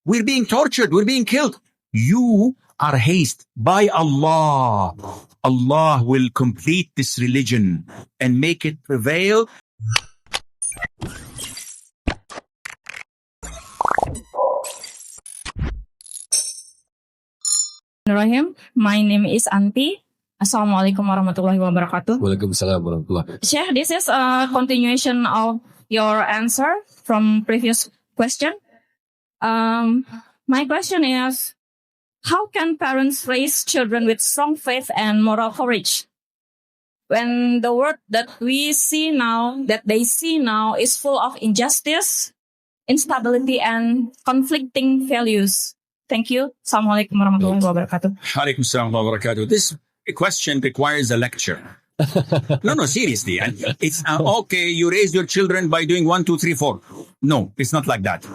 We're being tortured. We're being killed. You are hazed by Allah. Allah will complete this religion and make it prevail. Rahim. My name is Anti. Assalamualaikum warahmatullahi wabarakatuh. Waalaikumsalam warahmatullahi. Sheikh, this is a continuation of your answer from previous question. My question is, how can parents raise children with strong faith and moral courage when the world that they see now is full of injustice, instability, and conflicting values? Thank you. Assalamualaikum warahmatullahi wabarakatuh. Alaikum salam wa barakatuh. This question requires a lecture. No, seriously. And it's okay, you raise your children by doing 1, 2, 3, 4. No, it's not like that.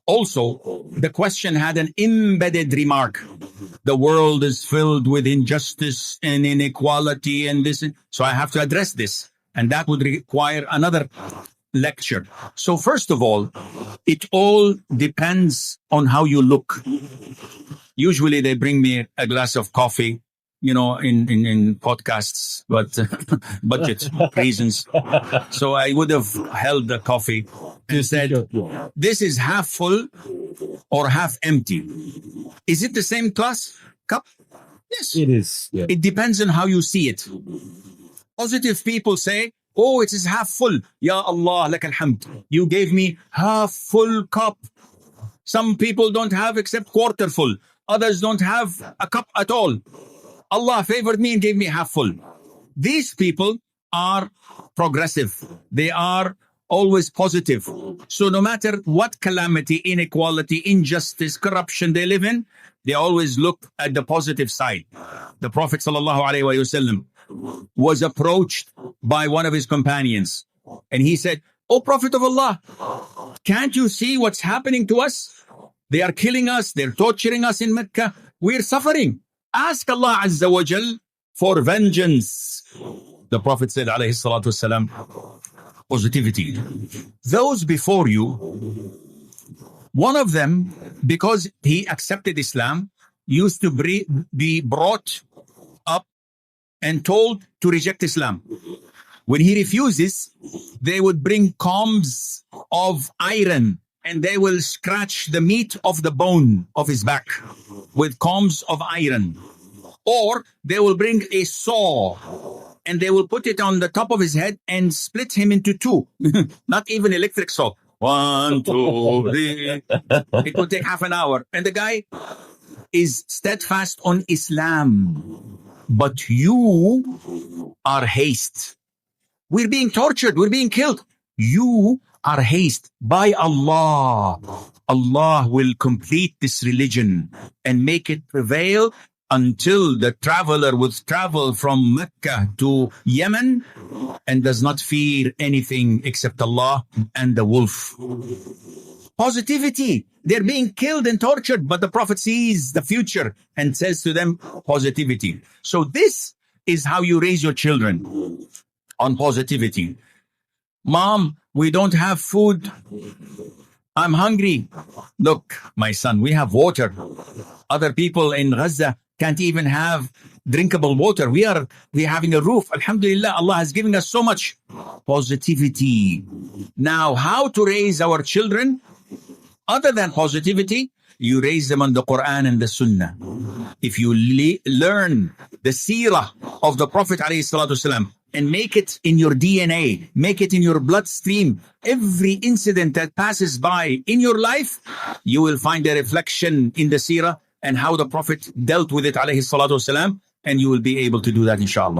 Also, the question had an embedded remark. The world is filled with injustice and inequality and this. So I have to address this. And that would require another lecture. So first of all, it all depends on how you look. Usually they bring me a glass of coffee, in podcasts, but budget reasons. So I would have held the coffee and said, this is half full or half empty. Is it the same cup? Yes. It is. Yeah. It depends on how you see it. Positive people say, oh, it is half full. Ya Allah, lak alhamd. You gave me half full cup. Some people don't have except quarter full. Others don't have a cup at all. Allah favored me and gave me half full. These people are progressive. They are always positive. So no matter what calamity, inequality, injustice, corruption they live in, they always look at the positive side. The Prophet ﷺ was approached by one of his companions. And he said, "O Prophet of Allah, can't you see what's happening to us? They are killing us. They're torturing us in Mecca. We're suffering. Ask Allah Azza wa Jal for vengeance." The Prophet said, alayhi salatu wasalam, positivity. Those before you, one of them, because he accepted Islam, used to be brought up and told to reject Islam. When he refuses, they would bring combs of iron and they will scratch the meat of the bone of his back with combs of iron. Or they will bring a saw and they will put it on the top of his head and split him into two. Not even electric saw. 1, 2, 3. It will take half an hour. And the guy is steadfast on Islam. But you are hazed. We're being tortured. We're being killed. You are hazed by Allah. Allah will complete this religion and make it prevail until the traveler will travel from Mecca to Yemen and does not fear anything except Allah and the wolf. Positivity. They're being killed and tortured, but the Prophet sees the future and says to them, positivity. So this is how you raise your children, on positivity. Mom, we don't have food. I'm hungry. Look, my son, we have water. Other people in Gaza can't even have drinkable water. We're having a roof. Alhamdulillah, Allah has given us so much. Positivity. Now, how to raise our children? Other than positivity, you raise them on the Qur'an and the Sunnah. If you learn the Seerah of the Prophet ﷺ and make it in your DNA, make it in your bloodstream, every incident that passes by in your life, you will find a reflection in the Seerah and how the Prophet dealt with it ﷺ, and you will be able to do that, inshallah.